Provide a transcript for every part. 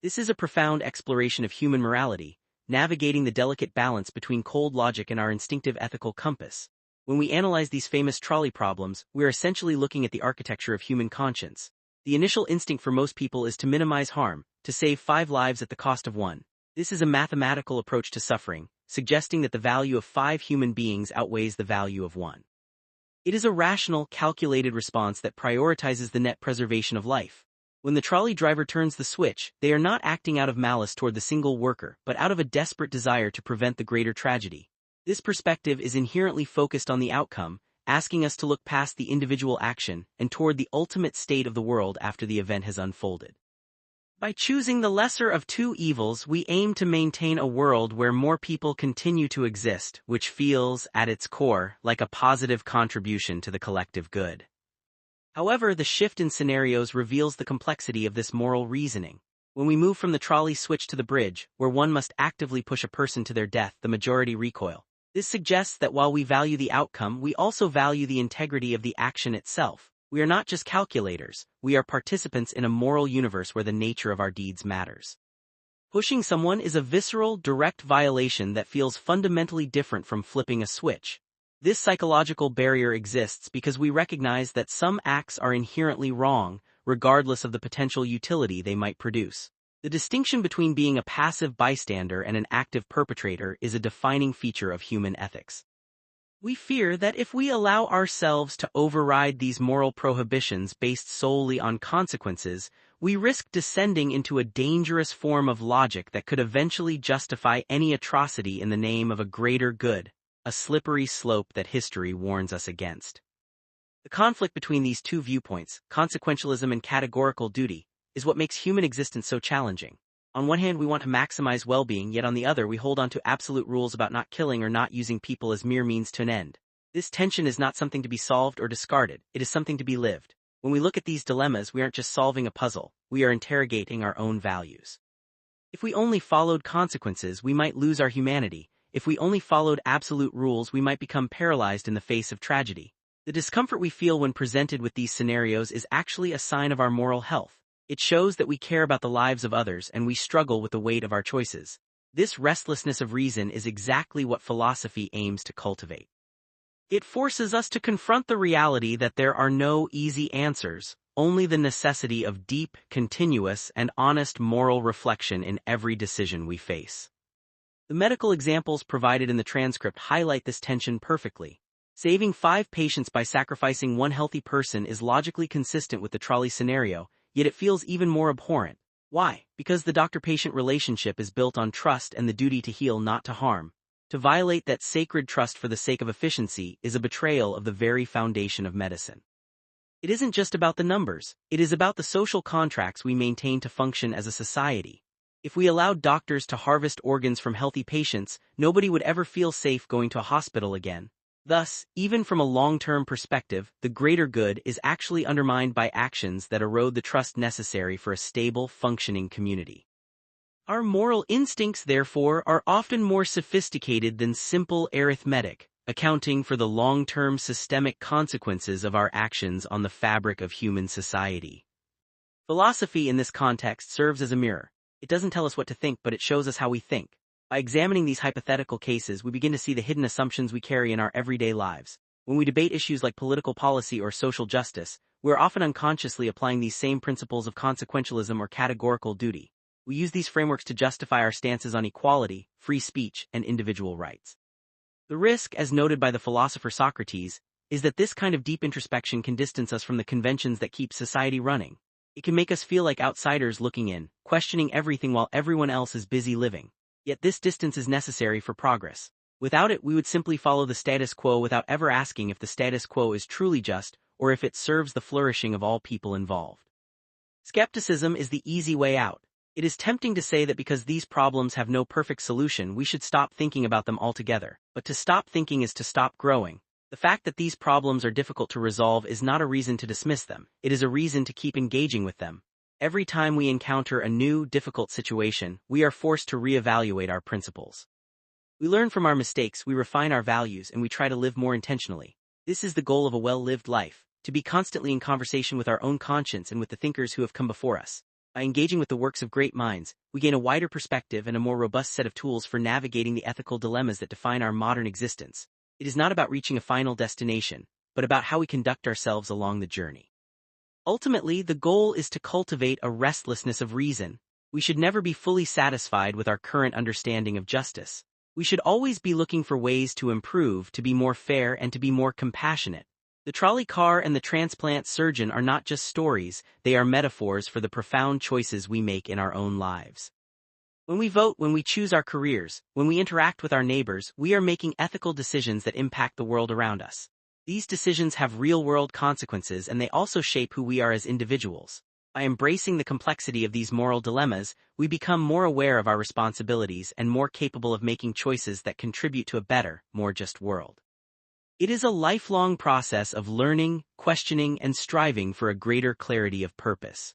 This is a profound exploration of human morality, navigating the delicate balance between cold logic and our instinctive ethical compass. When we analyze these famous trolley problems, we're essentially looking at the architecture of human conscience. The initial instinct for most people is to minimize harm, to save 5 lives at the cost of 1. This is a mathematical approach to suffering, suggesting that the value of 5 human beings outweighs the value of 1. It is a rational, calculated response that prioritizes the net preservation of life. When the trolley driver turns the switch, they are not acting out of malice toward the single worker, but out of a desperate desire to prevent the greater tragedy. This perspective is inherently focused on the outcome, asking us to look past the individual action and toward the ultimate state of the world after the event has unfolded. By choosing the lesser of 2 evils, we aim to maintain a world where more people continue to exist, which feels, at its core, like a positive contribution to the collective good. However, the shift in scenarios reveals the complexity of this moral reasoning. When we move from the trolley switch to the bridge, where one must actively push a person to their death, the majority recoil. This suggests that while we value the outcome, we also value the integrity of the action itself. We are not just calculators, we are participants in a moral universe where the nature of our deeds matters. Pushing someone is a visceral, direct violation that feels fundamentally different from flipping a switch. This psychological barrier exists because we recognize that some acts are inherently wrong, regardless of the potential utility they might produce. The distinction between being a passive bystander and an active perpetrator is a defining feature of human ethics. We fear that if we allow ourselves to override these moral prohibitions based solely on consequences, we risk descending into a dangerous form of logic that could eventually justify any atrocity in the name of a greater good, a slippery slope that history warns us against. The conflict between these two viewpoints, consequentialism and categorical duty, is what makes human existence so challenging. On one hand, we want to maximize well-being, yet on the other we hold on to absolute rules about not killing or not using people as mere means to an end. This tension is not something to be solved or discarded, it is something to be lived. When we look at these dilemmas, we aren't just solving a puzzle, we are interrogating our own values. If we only followed consequences, we might lose our humanity. If we only followed absolute rules, we might become paralyzed in the face of tragedy. The discomfort we feel when presented with these scenarios is actually a sign of our moral health. It shows that we care about the lives of others and we struggle with the weight of our choices. This restlessness of reason is exactly what philosophy aims to cultivate. It forces us to confront the reality that there are no easy answers, only the necessity of deep, continuous, and honest moral reflection in every decision we face. The medical examples provided in the transcript highlight this tension perfectly. Saving 5 patients by sacrificing 1 healthy person is logically consistent with the trolley scenario, yet it feels even more abhorrent. Why? Because the doctor-patient relationship is built on trust and the duty to heal, not to harm. To violate that sacred trust for the sake of efficiency is a betrayal of the very foundation of medicine. It isn't just about the numbers, it is about the social contracts we maintain to function as a society. If we allowed doctors to harvest organs from healthy patients, nobody would ever feel safe going to a hospital again. Thus, even from a long-term perspective, the greater good is actually undermined by actions that erode the trust necessary for a stable, functioning community. Our moral instincts, therefore, are often more sophisticated than simple arithmetic, accounting for the long-term systemic consequences of our actions on the fabric of human society. Philosophy in this context serves as a mirror. It doesn't tell us what to think, but it shows us how we think. By examining these hypothetical cases, we begin to see the hidden assumptions we carry in our everyday lives. When we debate issues like political policy or social justice, we're often unconsciously applying these same principles of consequentialism or categorical duty. We use these frameworks to justify our stances on equality, free speech, and individual rights. The risk, as noted by the philosopher Socrates, is that this kind of deep introspection can distance us from the conventions that keep society running. It can make us feel like outsiders looking in, questioning everything while everyone else is busy living. Yet this distance is necessary for progress. Without it, we would simply follow the status quo without ever asking if the status quo is truly just or if it serves the flourishing of all people involved. Skepticism is the easy way out. It is tempting to say that because these problems have no perfect solution, we should stop thinking about them altogether. But to stop thinking is to stop growing. The fact that these problems are difficult to resolve is not a reason to dismiss them. It is a reason to keep engaging with them. Every time we encounter a new, difficult situation, we are forced to reevaluate our principles. We learn from our mistakes, we refine our values, and we try to live more intentionally. This is the goal of a well-lived life, to be constantly in conversation with our own conscience and with the thinkers who have come before us. By engaging with the works of great minds, we gain a wider perspective and a more robust set of tools for navigating the ethical dilemmas that define our modern existence. It is not about reaching a final destination, but about how we conduct ourselves along the journey. Ultimately, the goal is to cultivate a restlessness of reason. We should never be fully satisfied with our current understanding of justice. We should always be looking for ways to improve, to be more fair, and to be more compassionate. The trolley car and the transplant surgeon are not just stories, they are metaphors for the profound choices we make in our own lives. When we vote, when we choose our careers, when we interact with our neighbors, we are making ethical decisions that impact the world around us. These decisions have real-world consequences, and they also shape who we are as individuals. By embracing the complexity of these moral dilemmas, we become more aware of our responsibilities and more capable of making choices that contribute to a better, more just world. It is a lifelong process of learning, questioning, and striving for a greater clarity of purpose.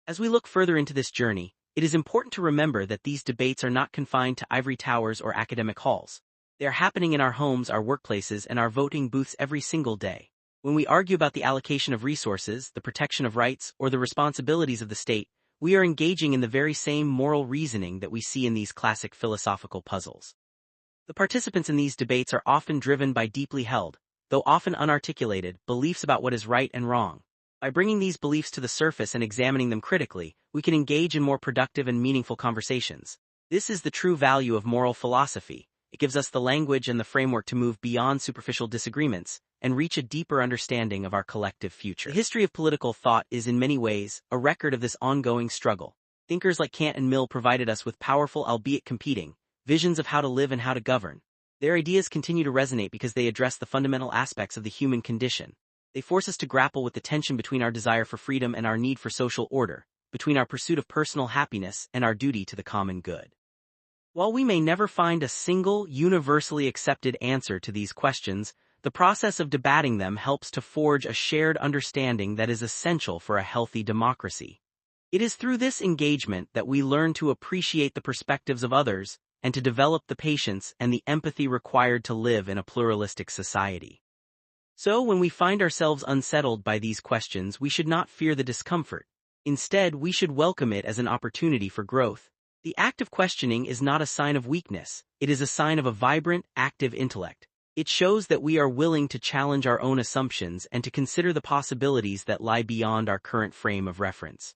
As we look further into this journey, it is important to remember that these debates are not confined to ivory towers or academic halls. They are happening in our homes, our workplaces, and our voting booths every single day. When we argue about the allocation of resources, the protection of rights, or the responsibilities of the state, we are engaging in the very same moral reasoning that we see in these classic philosophical puzzles. The participants in these debates are often driven by deeply held, though often unarticulated, beliefs about what is right and wrong. By bringing these beliefs to the surface and examining them critically, we can engage in more productive and meaningful conversations. This is the true value of moral philosophy. It gives us the language and the framework to move beyond superficial disagreements and reach a deeper understanding of our collective future. The history of political thought is in many ways a record of this ongoing struggle. Thinkers like Kant and Mill provided us with powerful, albeit competing, visions of how to live and how to govern. Their ideas continue to resonate because they address the fundamental aspects of the human condition. They force us to grapple with the tension between our desire for freedom and our need for social order, between our pursuit of personal happiness and our duty to the common good. While we may never find a single, universally accepted answer to these questions, the process of debating them helps to forge a shared understanding that is essential for a healthy democracy. It is through this engagement that we learn to appreciate the perspectives of others and to develop the patience and the empathy required to live in a pluralistic society. So, when we find ourselves unsettled by these questions, we should not fear the discomfort. Instead, we should welcome it as an opportunity for growth. The act of questioning is not a sign of weakness, it is a sign of a vibrant, active intellect. It shows that we are willing to challenge our own assumptions and to consider the possibilities that lie beyond our current frame of reference.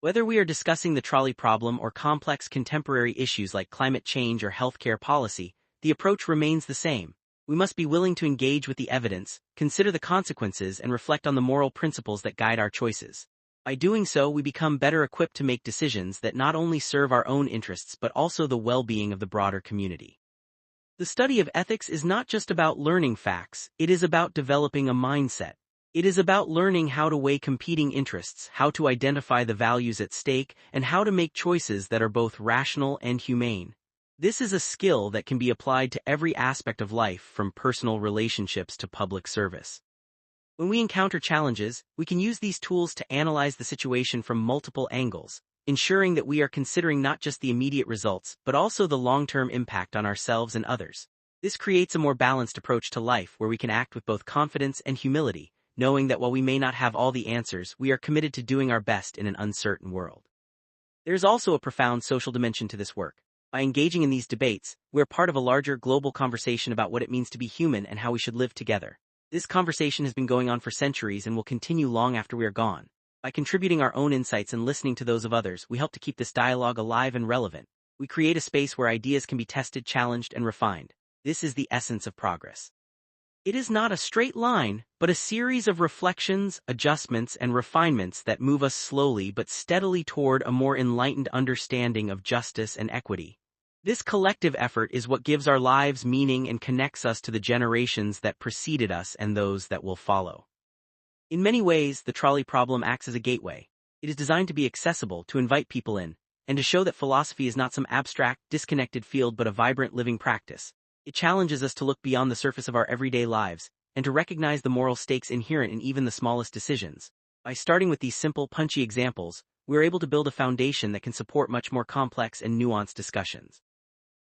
Whether we are discussing the trolley problem or complex contemporary issues like climate change or healthcare policy, the approach remains the same. We must be willing to engage with the evidence, consider the consequences, and reflect on the moral principles that guide our choices. By doing so, we become better equipped to make decisions that not only serve our own interests but also the well-being of the broader community. The study of ethics is not just about learning facts, it is about developing a mindset. It is about learning how to weigh competing interests, how to identify the values at stake, and how to make choices that are both rational and humane. This is a skill that can be applied to every aspect of life, from personal relationships to public service. When we encounter challenges, we can use these tools to analyze the situation from multiple angles, ensuring that we are considering not just the immediate results, but also the long-term impact on ourselves and others. This creates a more balanced approach to life where we can act with both confidence and humility, knowing that while we may not have all the answers, we are committed to doing our best in an uncertain world. There is also a profound social dimension to this work. By engaging in these debates, we are part of a larger global conversation about what it means to be human and how we should live together. This conversation has been going on for centuries and will continue long after we are gone. By contributing our own insights and listening to those of others, we help to keep this dialogue alive and relevant. We create a space where ideas can be tested, challenged, and refined. This is the essence of progress. It is not a straight line, but a series of reflections, adjustments, and refinements that move us slowly but steadily toward a more enlightened understanding of justice and equity. This collective effort is what gives our lives meaning and connects us to the generations that preceded us and those that will follow. In many ways, the trolley problem acts as a gateway. It is designed to be accessible, to invite people in, and to show that philosophy is not some abstract, disconnected field but a vibrant living practice. It challenges us to look beyond the surface of our everyday lives, and to recognize the moral stakes inherent in even the smallest decisions. By starting with these simple, punchy examples, we are able to build a foundation that can support much more complex and nuanced discussions.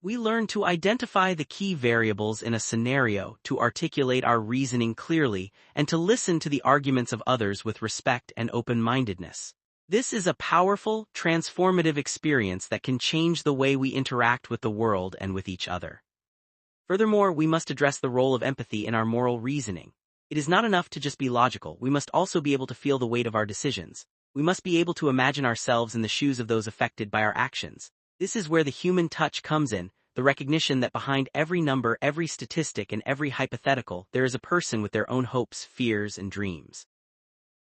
We learn to identify the key variables in a scenario, to articulate our reasoning clearly, and to listen to the arguments of others with respect and open-mindedness. This is a powerful, transformative experience that can change the way we interact with the world and with each other. Furthermore, we must address the role of empathy in our moral reasoning. It is not enough to just be logical, we must also be able to feel the weight of our decisions. We must be able to imagine ourselves in the shoes of those affected by our actions. This is where the human touch comes in, the recognition that behind every number, every statistic, and every hypothetical, there is a person with their own hopes, fears, and dreams.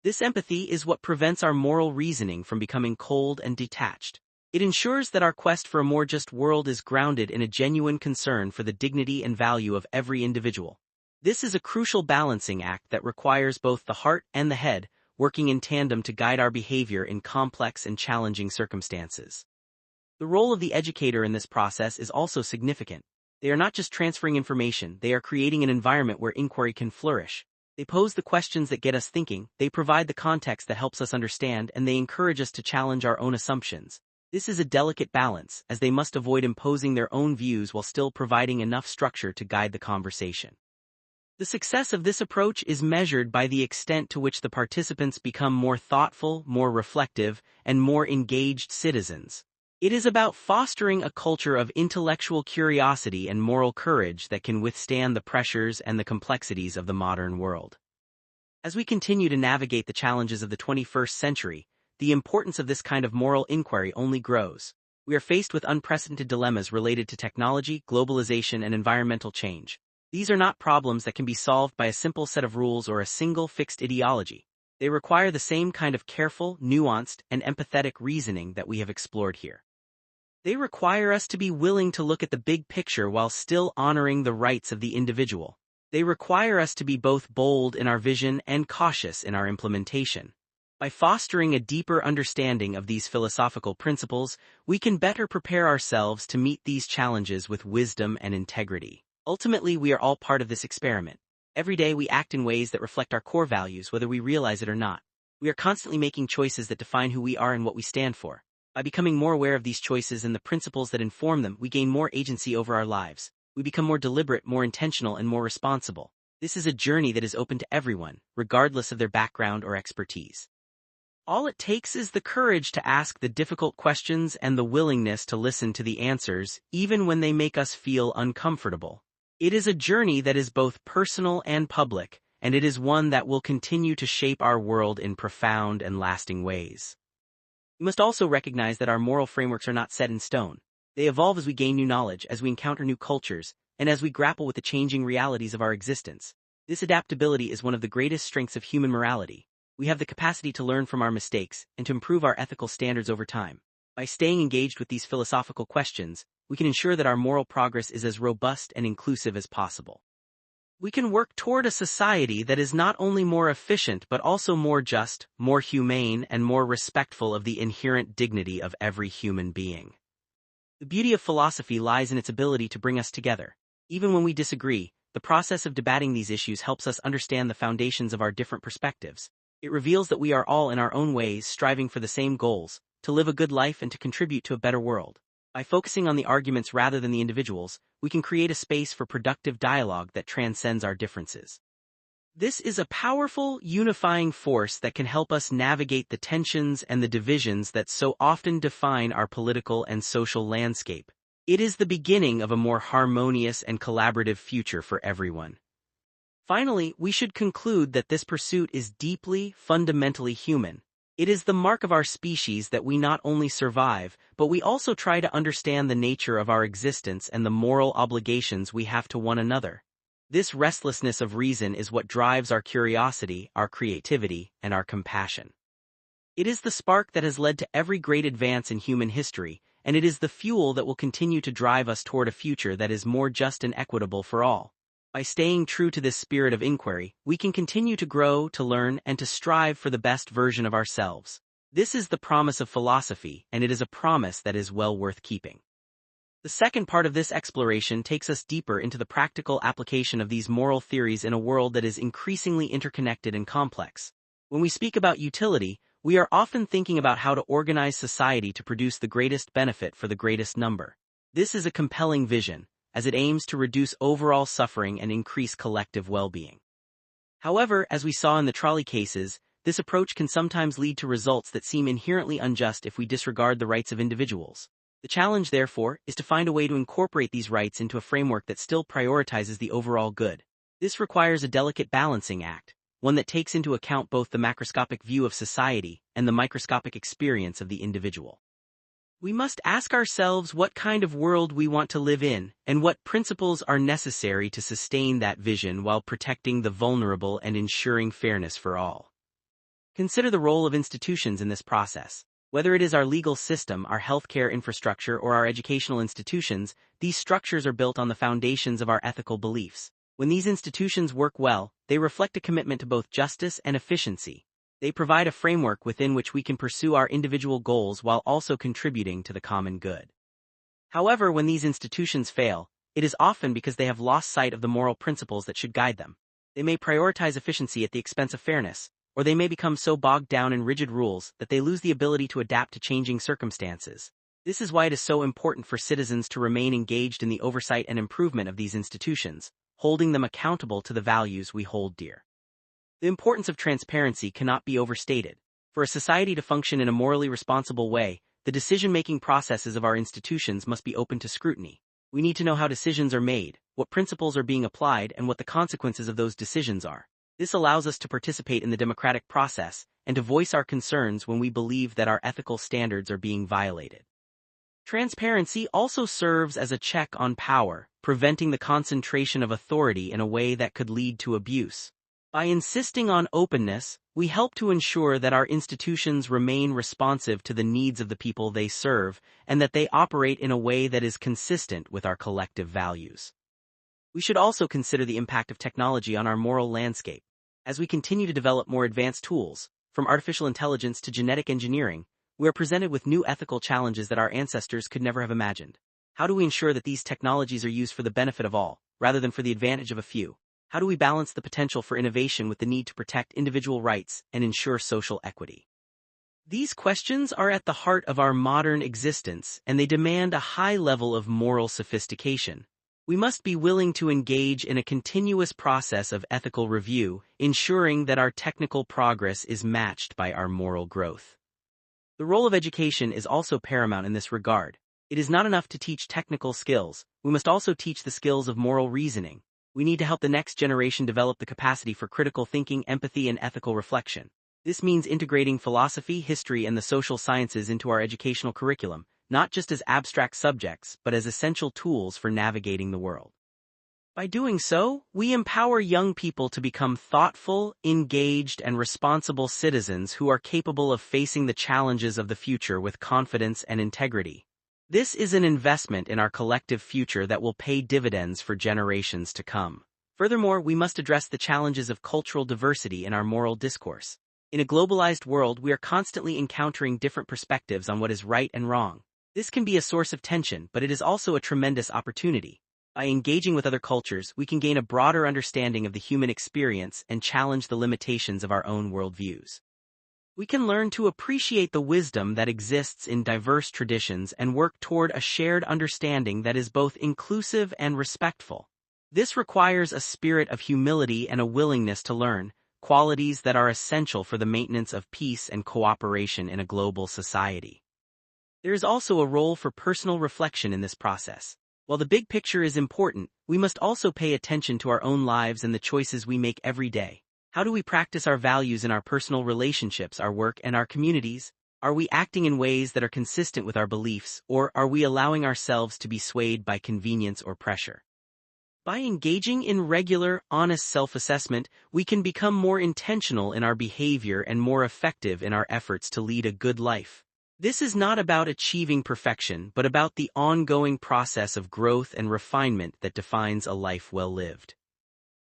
This empathy is what prevents our moral reasoning from becoming cold and detached. It ensures that our quest for a more just world is grounded in a genuine concern for the dignity and value of every individual. This is a crucial balancing act that requires both the heart and the head, working in tandem to guide our behavior in complex and challenging circumstances. The role of the educator in this process is also significant. They are not just transferring information, they are creating an environment where inquiry can flourish. They pose the questions that get us thinking, they provide the context that helps us understand, and they encourage us to challenge our own assumptions. This is a delicate balance, as they must avoid imposing their own views while still providing enough structure to guide the conversation. The success of this approach is measured by the extent to which the participants become more thoughtful, more reflective, and more engaged citizens. It is about fostering a culture of intellectual curiosity and moral courage that can withstand the pressures and the complexities of the modern world. As we continue to navigate the challenges of the 21st century, the importance of this kind of moral inquiry only grows. We are faced with unprecedented dilemmas related to technology, globalization, and environmental change. These are not problems that can be solved by a simple set of rules or a single fixed ideology. They require the same kind of careful, nuanced, and empathetic reasoning that we have explored here. They require us to be willing to look at the big picture while still honoring the rights of the individual. They require us to be both bold in our vision and cautious in our implementation. By fostering a deeper understanding of these philosophical principles, we can better prepare ourselves to meet these challenges with wisdom and integrity. Ultimately, we are all part of this experiment. Every day we act in ways that reflect our core values, whether we realize it or not. We are constantly making choices that define who we are and what we stand for. By becoming more aware of these choices and the principles that inform them, we gain more agency over our lives. We become more deliberate, more intentional, and more responsible. This is a journey that is open to everyone, regardless of their background or expertise. All it takes is the courage to ask the difficult questions and the willingness to listen to the answers, even when they make us feel uncomfortable. It is a journey that is both personal and public, and it is one that will continue to shape our world in profound and lasting ways. We must also recognize that our moral frameworks are not set in stone. They evolve as we gain new knowledge, as we encounter new cultures, and as we grapple with the changing realities of our existence. This adaptability is one of the greatest strengths of human morality. We have the capacity to learn from our mistakes and to improve our ethical standards over time. By staying engaged with these philosophical questions, we can ensure that our moral progress is as robust and inclusive as possible. We can work toward a society that is not only more efficient but also more just, more humane, and more respectful of the inherent dignity of every human being. The beauty of philosophy lies in its ability to bring us together. Even when we disagree, the process of debating these issues helps us understand the foundations of our different perspectives. It reveals that we are all in our own ways striving for the same goals, to live a good life and to contribute to a better world. By focusing on the arguments rather than the individuals, we can create a space for productive dialogue that transcends our differences. This is a powerful, unifying force that can help us navigate the tensions and the divisions that so often define our political and social landscape. It is the beginning of a more harmonious and collaborative future for everyone. Finally, we should conclude that this pursuit is deeply, fundamentally human. It is the mark of our species that we not only survive, but we also try to understand the nature of our existence and the moral obligations we have to one another. This restlessness of reason is what drives our curiosity, our creativity, and our compassion. It is the spark that has led to every great advance in human history, and it is the fuel that will continue to drive us toward a future that is more just and equitable for all. By staying true to this spirit of inquiry, we can continue to grow, to learn, and to strive for the best version of ourselves. This is the promise of philosophy, and it is a promise that is well worth keeping. The second part of this exploration takes us deeper into the practical application of these moral theories in a world that is increasingly interconnected and complex. When we speak about utility, we are often thinking about how to organize society to produce the greatest benefit for the greatest number. This is a compelling vision, as it aims to reduce overall suffering and increase collective well-being. However, as we saw in the trolley cases, this approach can sometimes lead to results that seem inherently unjust if we disregard the rights of individuals. The challenge, therefore, is to find a way to incorporate these rights into a framework that still prioritizes the overall good. This requires a delicate balancing act, one that takes into account both the macroscopic view of society and the microscopic experience of the individual. We must ask ourselves what kind of world we want to live in, and what principles are necessary to sustain that vision while protecting the vulnerable and ensuring fairness for all. Consider the role of institutions in this process. Whether it is our legal system, our healthcare infrastructure, or our educational institutions, these structures are built on the foundations of our ethical beliefs. When these institutions work well, they reflect a commitment to both justice and efficiency. They provide a framework within which we can pursue our individual goals while also contributing to the common good. However, when these institutions fail, it is often because they have lost sight of the moral principles that should guide them. They may prioritize efficiency at the expense of fairness, or they may become so bogged down in rigid rules that they lose the ability to adapt to changing circumstances. This is why it is so important for citizens to remain engaged in the oversight and improvement of these institutions, holding them accountable to the values we hold dear. The importance of transparency cannot be overstated. For a society to function in a morally responsible way, the decision-making processes of our institutions must be open to scrutiny. We need to know how decisions are made, what principles are being applied, and what the consequences of those decisions are. This allows us to participate in the democratic process and to voice our concerns when we believe that our ethical standards are being violated. Transparency also serves as a check on power, preventing the concentration of authority in a way that could lead to abuse. By insisting on openness, we help to ensure that our institutions remain responsive to the needs of the people they serve and that they operate in a way that is consistent with our collective values. We should also consider the impact of technology on our moral landscape. As we continue to develop more advanced tools, from artificial intelligence to genetic engineering, we are presented with new ethical challenges that our ancestors could never have imagined. How do we ensure that these technologies are used for the benefit of all, rather than for the advantage of a few? How do we balance the potential for innovation with the need to protect individual rights and ensure social equity? These questions are at the heart of our modern existence, and they demand a high level of moral sophistication. We must be willing to engage in a continuous process of ethical review, ensuring that our technical progress is matched by our moral growth. The role of education is also paramount in this regard. It is not enough to teach technical skills, we must also teach the skills of moral reasoning. We need to help the next generation develop the capacity for critical thinking, empathy, and ethical reflection. This means integrating philosophy, history, and the social sciences into our educational curriculum, not just as abstract subjects, but as essential tools for navigating the world. By doing so, we empower young people to become thoughtful, engaged, and responsible citizens who are capable of facing the challenges of the future with confidence and integrity. This is an investment in our collective future that will pay dividends for generations to come. Furthermore, we must address the challenges of cultural diversity in our moral discourse. In a globalized world, we are constantly encountering different perspectives on what is right and wrong. This can be a source of tension, but it is also a tremendous opportunity. By engaging with other cultures, we can gain a broader understanding of the human experience and challenge the limitations of our own worldviews. We can learn to appreciate the wisdom that exists in diverse traditions and work toward a shared understanding that is both inclusive and respectful. This requires a spirit of humility and a willingness to learn, qualities that are essential for the maintenance of peace and cooperation in a global society. There is also a role for personal reflection in this process. While the big picture is important, we must also pay attention to our own lives and the choices we make every day. How do we practice our values in our personal relationships, our work, and our communities? Are we acting in ways that are consistent with our beliefs, or are we allowing ourselves to be swayed by convenience or pressure? By engaging in regular, honest self-assessment, we can become more intentional in our behavior and more effective in our efforts to lead a good life. This is not about achieving perfection, but about the ongoing process of growth and refinement that defines a life well lived.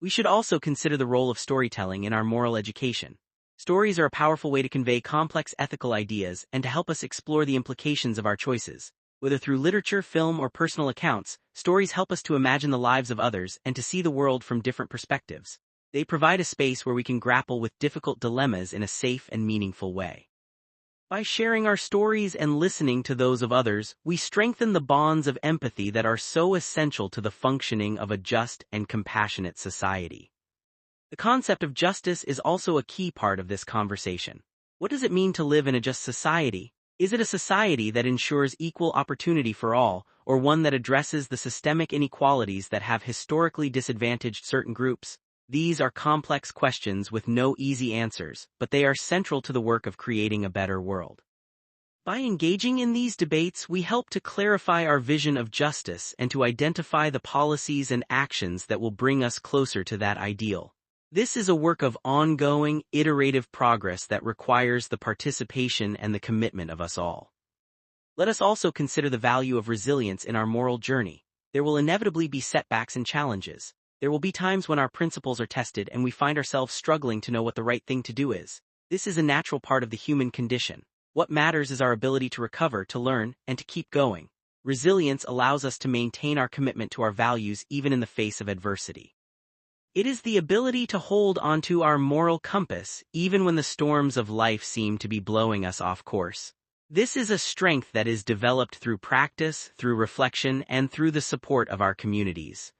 We should also consider the role of storytelling in our moral education. Stories are a powerful way to convey complex ethical ideas and to help us explore the implications of our choices. Whether through literature, film, or personal accounts, stories help us to imagine the lives of others and to see the world from different perspectives. They provide a space where we can grapple with difficult dilemmas in a safe and meaningful way. By sharing our stories and listening to those of others, we strengthen the bonds of empathy that are so essential to the functioning of a just and compassionate society. The concept of justice is also a key part of this conversation. What does it mean to live in a just society? Is it a society that ensures equal opportunity for all, or one that addresses the systemic inequalities that have historically disadvantaged certain groups? These are complex questions with no easy answers, but they are central to the work of creating a better world. By engaging in these debates, we help to clarify our vision of justice and to identify the policies and actions that will bring us closer to that ideal. This is a work of ongoing, iterative progress that requires the participation and the commitment of us all. Let us also consider the value of resilience in our moral journey. There will inevitably be setbacks and challenges. There will be times when our principles are tested and we find ourselves struggling to know what the right thing to do is. This is a natural part of the human condition. What matters is our ability to recover, to learn, and to keep going. Resilience allows us to maintain our commitment to our values even in the face of adversity. It is the ability to hold onto our moral compass even when the storms of life seem to be blowing us off course. This is a strength that is developed through practice, through reflection, and through the support of our communities.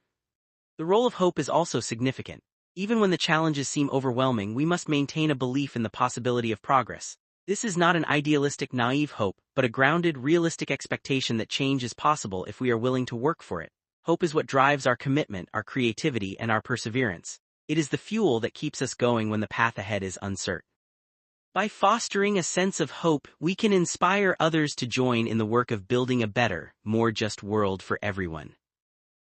The role of hope is also significant. Even when the challenges seem overwhelming, we must maintain a belief in the possibility of progress. This is not an idealistic, naive hope, but a grounded, realistic expectation that change is possible if we are willing to work for it. Hope is what drives our commitment, our creativity, and our perseverance. It is the fuel that keeps us going when the path ahead is uncertain. By fostering a sense of hope, we can inspire others to join in the work of building a better, more just world for everyone.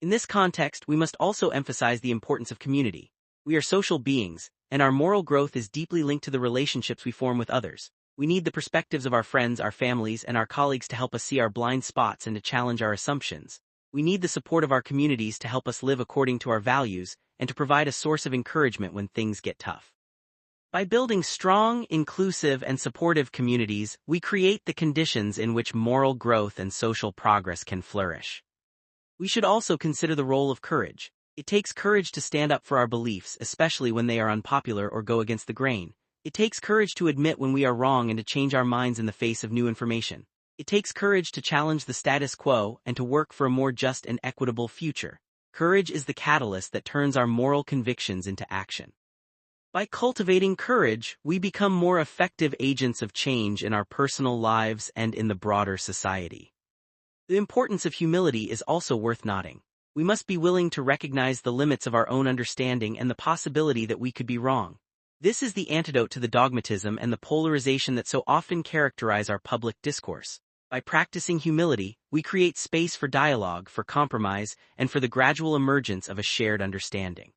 In this context, we must also emphasize the importance of community. We are social beings, and our moral growth is deeply linked to the relationships we form with others. We need the perspectives of our friends, our families, and our colleagues to help us see our blind spots and to challenge our assumptions. We need the support of our communities to help us live according to our values and to provide a source of encouragement when things get tough. By building strong, inclusive, and supportive communities, we create the conditions in which moral growth and social progress can flourish. We should also consider the role of courage. It takes courage to stand up for our beliefs, especially when they are unpopular or go against the grain. It takes courage to admit when we are wrong and to change our minds in the face of new information. It takes courage to challenge the status quo and to work for a more just and equitable future. Courage is the catalyst that turns our moral convictions into action. By cultivating courage, we become more effective agents of change in our personal lives and in the broader society. The importance of humility is also worth noting. We must be willing to recognize the limits of our own understanding and the possibility that we could be wrong. This is the antidote to the dogmatism and the polarization that so often characterize our public discourse. By practicing humility, we create space for dialogue, for compromise, and for the gradual emergence of a shared understanding.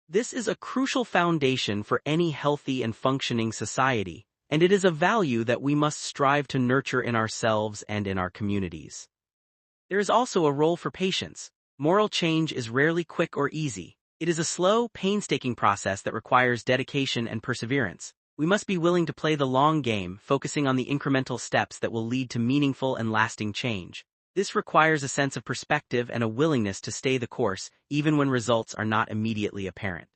This is a crucial foundation for any healthy and functioning society, and it is a value that we must strive to nurture in ourselves and in our communities. There is also a role for patience. Moral change is rarely quick or easy. It is a slow, painstaking process that requires dedication and perseverance. We must be willing to play the long game, focusing on the incremental steps that will lead to meaningful and lasting change. This requires a sense of perspective and a willingness to stay the course, even when results are not immediately apparent.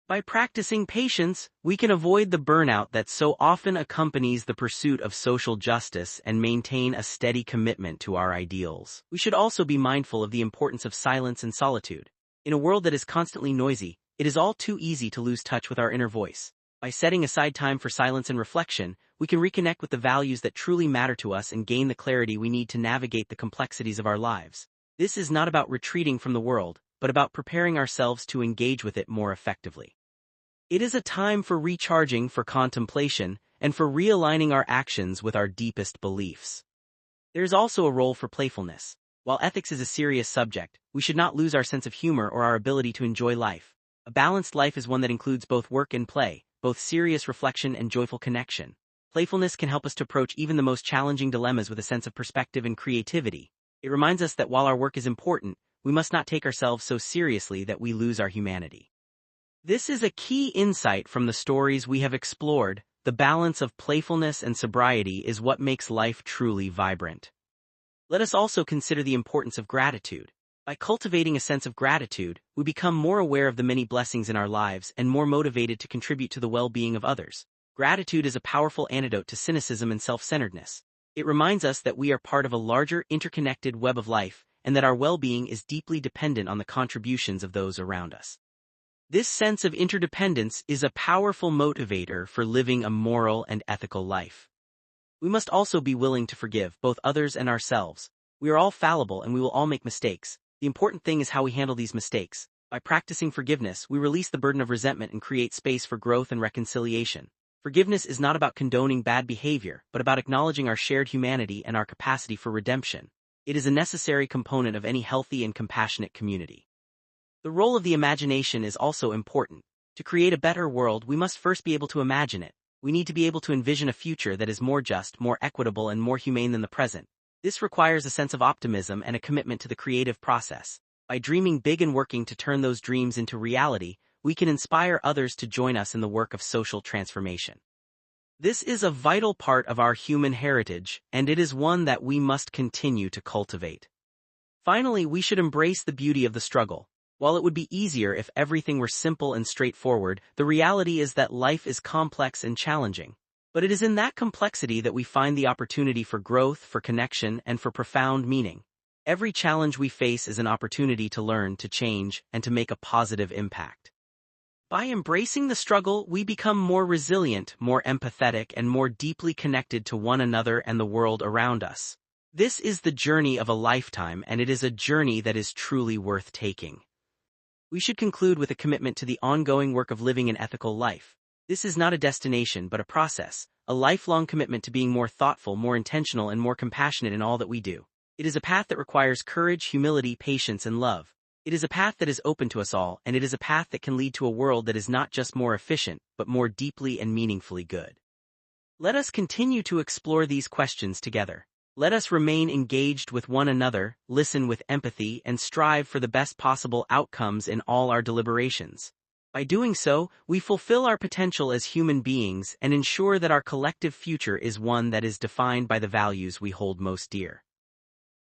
By practicing patience, we can avoid the burnout that so often accompanies the pursuit of social justice and maintain a steady commitment to our ideals. We should also be mindful of the importance of silence and solitude. In a world that is constantly noisy, it is all too easy to lose touch with our inner voice. By setting aside time for silence and reflection, we can reconnect with the values that truly matter to us and gain the clarity we need to navigate the complexities of our lives. This is not about retreating from the world, but about preparing ourselves to engage with it more effectively. It is a time for recharging, for contemplation, and for realigning our actions with our deepest beliefs. There is also a role for playfulness. While ethics is a serious subject, we should not lose our sense of humor or our ability to enjoy life. A balanced life is one that includes both work and play, both serious reflection and joyful connection. Playfulness can help us to approach even the most challenging dilemmas with a sense of perspective and creativity. It reminds us that while our work is important, we must not take ourselves so seriously that we lose our humanity. This is a key insight from the stories we have explored. The balance of playfulness and sobriety is what makes life truly vibrant. Let us also consider the importance of gratitude. By cultivating a sense of gratitude, we become more aware of the many blessings in our lives and more motivated to contribute to the well-being of others. Gratitude is a powerful antidote to cynicism and self-centeredness. It reminds us that we are part of a larger, interconnected web of life, and that our well-being is deeply dependent on the contributions of those around us. This sense of interdependence is a powerful motivator for living a moral and ethical life. We must also be willing to forgive both others and ourselves. We are all fallible and we will all make mistakes. The important thing is how we handle these mistakes. By practicing forgiveness, we release the burden of resentment and create space for growth and reconciliation. Forgiveness is not about condoning bad behavior, but about acknowledging our shared humanity and our capacity for redemption. It is a necessary component of any healthy and compassionate community. The role of the imagination is also important. To create a better world, we must first be able to imagine it. We need to be able to envision a future that is more just, more equitable, and more humane than the present. This requires a sense of optimism and a commitment to the creative process. By dreaming big and working to turn those dreams into reality, we can inspire others to join us in the work of social transformation. This is a vital part of our human heritage, and it is one that we must continue to cultivate. Finally, we should embrace the beauty of the struggle. While it would be easier if everything were simple and straightforward, the reality is that life is complex and challenging. But it is in that complexity that we find the opportunity for growth, for connection, and for profound meaning. Every challenge we face is an opportunity to learn, to change, and to make a positive impact. By embracing the struggle, we become more resilient, more empathetic, and more deeply connected to one another and the world around us. This is the journey of a lifetime, and it is a journey that is truly worth taking. We should conclude with a commitment to the ongoing work of living an ethical life. This is not a destination but a process, a lifelong commitment to being more thoughtful, more intentional, and more compassionate in all that we do. It is a path that requires courage, humility, patience, and love. It is a path that is open to us all, and it is a path that can lead to a world that is not just more efficient, but more deeply and meaningfully good. Let us continue to explore these questions together. Let us remain engaged with one another, listen with empathy, and strive for the best possible outcomes in all our deliberations. By doing so, we fulfill our potential as human beings and ensure that our collective future is one that is defined by the values we hold most dear.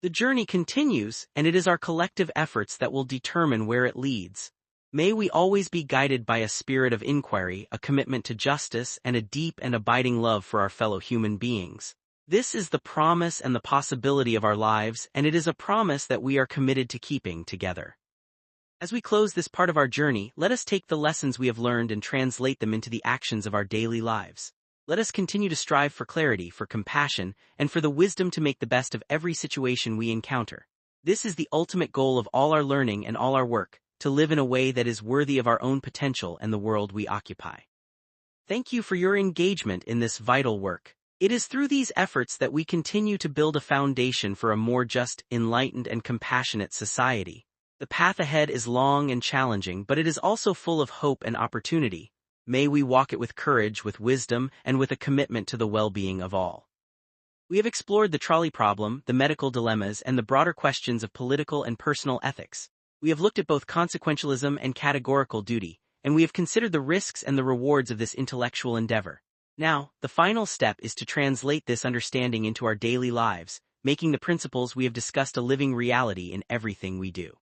The journey continues, and it is our collective efforts that will determine where it leads. May we always be guided by a spirit of inquiry, a commitment to justice, and a deep and abiding love for our fellow human beings. This is the promise and the possibility of our lives, and it is a promise that we are committed to keeping together. As we close this part of our journey, let us take the lessons we have learned and translate them into the actions of our daily lives. Let us continue to strive for clarity, for compassion, and for the wisdom to make the best of every situation we encounter. This is the ultimate goal of all our learning and all our work, to live in a way that is worthy of our own potential and the world we occupy. Thank you for your engagement in this vital work. It is through these efforts that we continue to build a foundation for a more just, enlightened, and compassionate society. The path ahead is long and challenging, but it is also full of hope and opportunity. May we walk it with courage, with wisdom, and with a commitment to the well-being of all. We have explored the trolley problem, the medical dilemmas, and the broader questions of political and personal ethics. We have looked at both consequentialism and categorical duty, and we have considered the risks and the rewards of this intellectual endeavor. Now, the final step is to translate this understanding into our daily lives, making the principles we have discussed a living reality in everything we do.